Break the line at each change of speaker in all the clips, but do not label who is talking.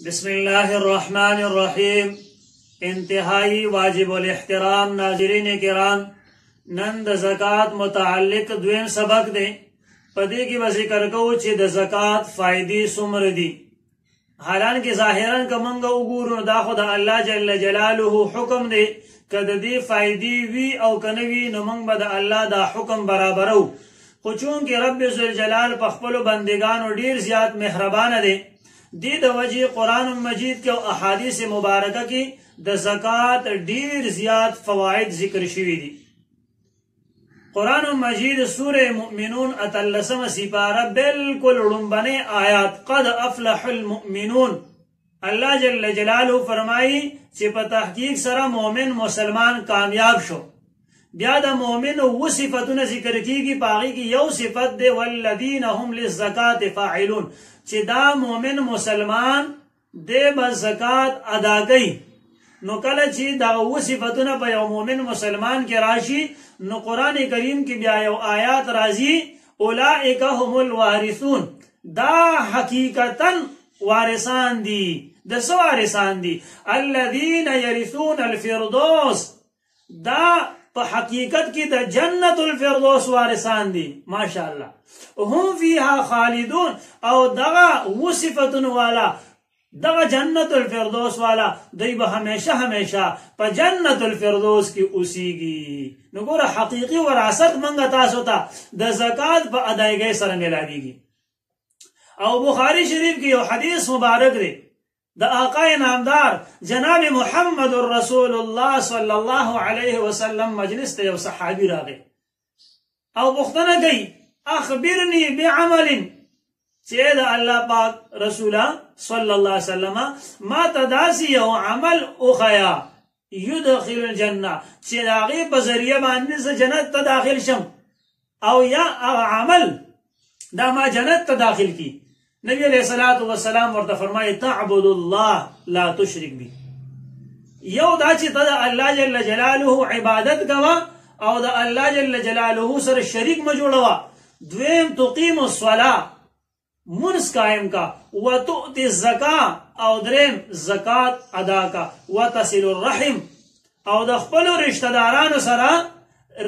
बिस्मिल्लाह अर्रहमान अर्रहीम। इंतहाई वाजिब उल एहतराम नाज़रीन किराम, नंद ज़कात मुताल्लिक द्वेम सबक दे पदी की वज़िक्र को छि द ज़कात फायदी सुमर दी। हालांकि ज़ाहिरन कमंग उगूर दा खुदा अल्लाह जल्ल जलालुहु हुक्म दे कद दी फायदी वी औ कनवी नमंग बद अल्लाह दा हुक्म बराबरौ। खुचूं कि रब ज़ुल जलाल पख्पलो बंदिगान और डीर ज़ियाद मेहरबान दे दी द वजह कुरान मजीद के अहादीस मुबारक की द ज़कात डीर ज़ियाद फ़वाइद जिक्र शिवी दी। कुरान मजीद सूरे मुमिनून अतल्लसम सिपारा बिल्कुल रुम्बने आयात कद अफ़लहुल मुमिनून अल्लाह जल्ल जलालहु फरमाई चे तहकीक सरा मोमिन मुसलमान कामयाब शो। ब्याद मोमिन वो सिफतुन जिक्र की पागी की यौ सिफत दे वल्लदीन हुम लिज़्ज़कात फ़ाइलून चे दा मोमिन मुसलमान दे बज़कात अदा गई नो कल ची दा वो सिफतुन पर यौ मोमिन मुसलमान के राशि नो कुरान करीम की ब्यायो आयात राजी उलाइका हुमुल वारिसून दा हकीकतन वारिसान दी दस वारिसान दी अल्लदीन यरिसून अल फिरदौस दा हकीकत की द जन्नतुल फिरदौस वारिसान दी माशाअल्लाह हुम फीहा खालिदून और दगा वो सिफतुन वाला दगा जन्नतुल फिरदौस वाला दैब हमेशा हमेशा पर जन्नतुल फिरदौस की उसीगी नगोरा हकीकी वरासत मंगतास होता द ज़कात पर अदायगी सर मिलावीगी। और बुखारी शरीफ की हदीस मुबारक दे द आकाए नामदार जनाब मुहम्मदुर रसूलुल्लाह सल्लल्लाहु अलैहि वसल्लम मजलिस ते सहाबी रागे और पुख्तना गई अखबिरनी बिअमलिन चेद अल्लाह पाक रसूला सल्लल्लाहु अलैहि वसल्लम मा तदासी अमल उखया युदखिल जन्ना चेदागे बजरिया बांधने से जन्नत दाखिल शम और या अमल दामा जन्नत दाखिल की। नबी अलैहिस्सलातु वस्सलाम वर्ता फरमाए तअबुदुल्लाह ला तुशरिक बी यौ दाची तद अल्लाह जल्ल जलालुहु इबादत गवा और द अल्लाह जल्ल जलालुहु सर शरीक मजोड़वा द्वेम तुकीमु स्वला मुन्स कायम का व तुअति ज़का और द्रेम ज़कात अदा का व तसिलुर रहिम और द खपलो रिश्तेदारान सरा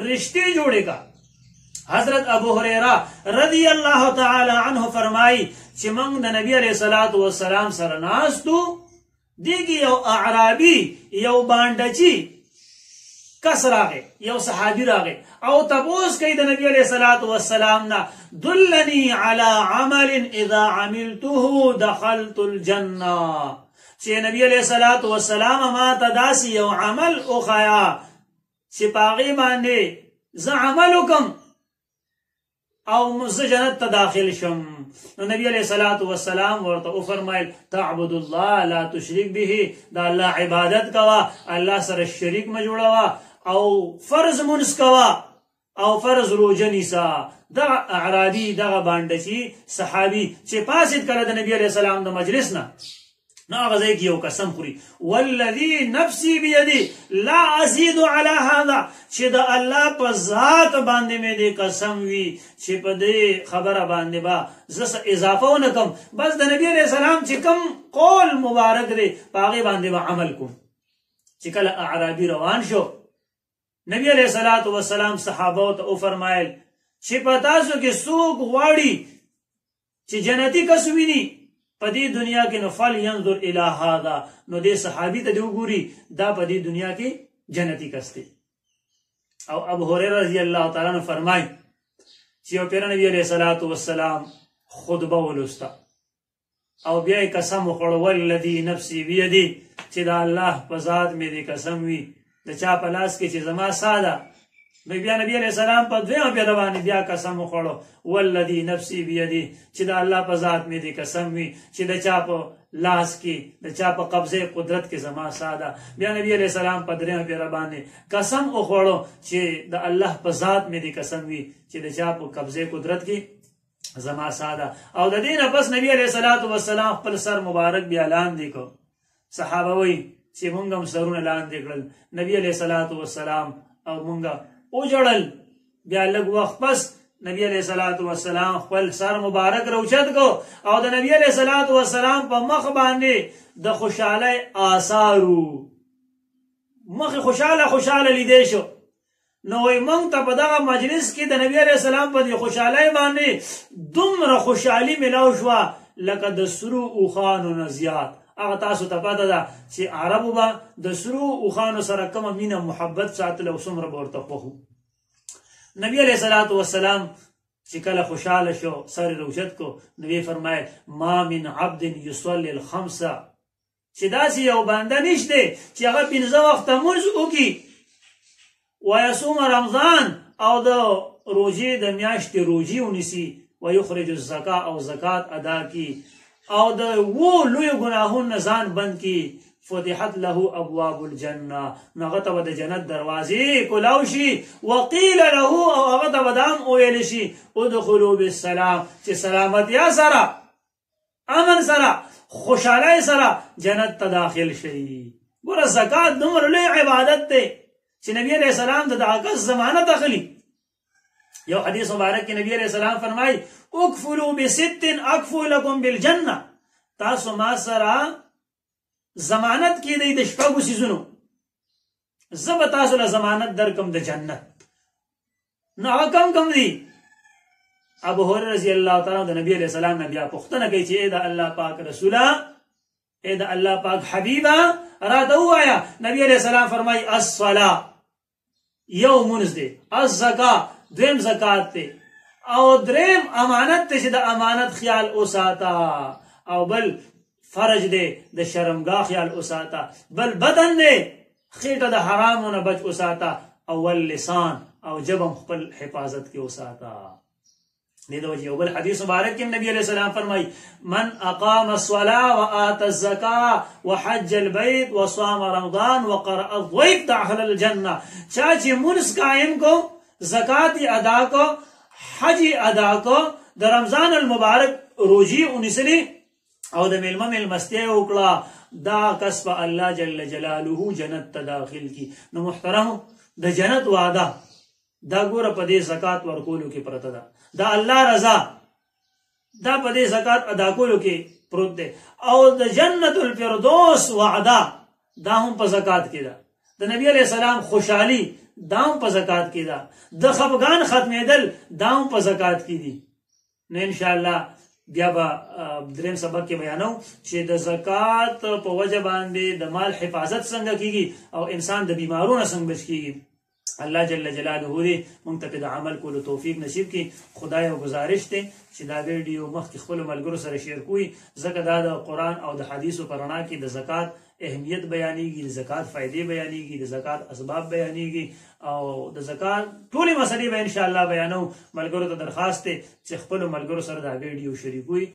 रिश्ते जोड़े का। हजरत अबू हुरैरा रज़ी अल्लाह तआला अन्हु फरमाई चिमंग द नबी अलैहिस्सलातु वस्सलाम सरनास्तु दीगी यौ अराबी यौ बांडची कस रागे यौ सहाबी रागे औ तपोस कई द नबी अलैहिस्सलातु वस्सलाम ना दुल्लनी अला अमलिन इज़ा अमिलतुहु दखलतुल जन्ना चे नबी अलैहिस्सलातु वस्सलाम मा तदासी यौ अमल उखया सिपागी माने ज अमलुकम और मुझसे जन्नत दाखिल शम। नबी अलैहिस्सलातु वस्सलाम वर्ता फरमाए तअबुदुल्लाह ला तुशरिक बिही दा अल्लाह इबादत कवा अल्लाह सर शरीक में जोड़वा और फर्ज मुन्स कवा और फर्ज रोजनिसा दा अराबी दा बांडची सहाबी चे पासित कर द नबी अलैहिस्सलाम द मजलिस ना ना गज़े की कसम खुरी वल्लज़ी नफ्सी बियदी ला अज़ीदु अला हादा छिद अल्लाह पर ज़ात बांधे में दे कसम वी छिप दे खबर बांधे बा जस इजाफा न कम बस द नबी अलैहि सलाम चिकम कौल मुबारक दे पागे बांधे बा अमल को चिकल अराबी रवान शो नबी अलैहि सलातु वस्सलाम सहाबा तो फरमाए छिपतासो के सूक वाड़ी छि जन्नती कसविनी पदी दुनिया के नफल यंजुर इला हादा नो दे सहाबी तदुगुरी दा पदी दुनिया की जन्नती कस्ते। और अबू हुरैरा रज़ी अल्लाह तआला ने फरमाई चियो पेरा नबी अलैहिस्सलातु वस्सलाम खुतबा वलुस्ता और ब्याह कसम खड़ वल्लज़ी नफ्सी बियदी चिदा अल्लाह पजात में दे कसम वी द चा पलास के चिजमा सादा बिया नबी अलैहिस्सलाम पर द्वे पे रवानी दिया कसम खड़ो वल्लज़ी नफ्सी बियदी चिदा अल्लाह पजात में दे कसम वी चिदा चाप लास की द चाप कब्जे कुदरत के जमा सादा बिया नबी अलैहिस्सलाम पर द्वे पे रवानी कसम खड़ो चे द अल्लाह पजात में दे कसम वी चिदा चाप कब्जे कुदरत की जमा सादा और द दिन बस नबी अलैहिस्सलातु वस्सलाम पर सर मुबारक भी ऐलान देखो सहाबा वही चे मुंगम सरून ऐलान देखल नबी अलैहिस्सलातु वस्सलाम और मुंगा उजड़ल ब्या लग वक्त बस نبی علیہ الصلوۃ والسلام خپل سر مبارک روچت کو او د نبی علیہ الصلوۃ والسلام په مخ باندې د خوشاله آثارو مخ خوشاله لیدې شو نو وای مونږ ته په دغه مجلس کې د نبی علیہ السلام په دې خوشاله باندې دومره خوشحالي ملاو شو لکه د سرو اوخانو نه زیات. هغه تاسو ته پته ده چې عربو به د سرو اوخانو سره کومه مینه محبت ساتل او څومره به ورته خوښ. نبی علیہ الصلوۃ والسلام چې کله خوشاله شو سر روشت کو نبی فرمایل ما من عبد یصلی الخمسه چې داسې یو بنده نشته چې هغه 15 وخت مونځ وکړي ويصوم رمضان او د روزي د میاشتې روزي ونیسي ويخرج الزکات او زکات ادا کی او د وو لوی ګناهونو ځان بند کی فتحت له ابواب الجنه نغته د جنت دروازې کولاو شي وقيل له او هغه د ودام ویل شي ادخلوا بالسلام چې سلامت یا سره امن سره خوشاله سره جنت ته داخل شي. ګوره زکات دومره لوی عبادت دی چې نبی علیہ السلام د عکس ضمانت اخلي. یو حدیث مبارک کې نبی علیہ السلام فرمای اکفلوا بست اکفو لكم بالجنه تاسو ما سره ضمانت کې دی د شپږو سيزونو زب تاسو له ضمانت درکم د جنت. نو کم دي؟ ابو هريره رضی الله تعالی د نبی علیہ السلام نبی پختنه کوي چې اے د الله پاک رسولا اے د الله پاک حبیبا را دوایا نبی علیہ السلام فرمای الصلاه یو منځ دی الزکات دریم زکات دی او دریم امانت ته چې د امانت خیال اوساتا او بل فرج دی د شرمګاه خیال اوساتا بل بدن دی خېټه د حرامونو بچ اوساتا او لسان او جبم خپل حفاظت کې اوساتا. دې یو بل حدیث مبارک کې نبی علیہ السلام فرمای من اقام الصلاه واتى الزکاه وحج البيت وصام رمضان وقرأ الضيف دخل الجنه. چا چې منځ قائم کو زکات ادا کو حج ادا کو د رمضان المبارک روزي ونسلی او د ملمستیا وکړه دا کسب الله جل جلاله جنت ته داخل کی. نو محترم د جنت وعده دا ګوره په دې زکات ورکولو کې پرته ده دا الله رضا دا په دې زکات ادا کولو کې پروت ده او د جنت الفردوس وعده دا هم په زکات کې ده د نبی علیہ السلام خوشحالي دا هم په زکات کې ده د خفګان ختمېدل دا هم په زکات کې دي. نو ان شاء الله بیا به دریم سبق کې بیانو چې د زکات په وجه باندې د مال حفاظت څنګه کیږي او انسان د بیمارونو څنګه بچ کیږي. الله جل جلاله دې مونږ ته د عمل کولو توفیق نصیب کړي. خدای او گزارش ته چې دا ویډیو مخکې خپل ملګرو سره شیر کوئ ځکه دا د قرآن او د حدیثو په رڼا کې د زکات اهمیت بیانېږي د زکات فائدې بیانېږي د زکات اسباب بیانېږي او د زکات ټولې مسلې به ان شاء الله بیانو. ملګرو ته درخواست دی چې خپل ملګرو سره دا ویډیو شریکوي.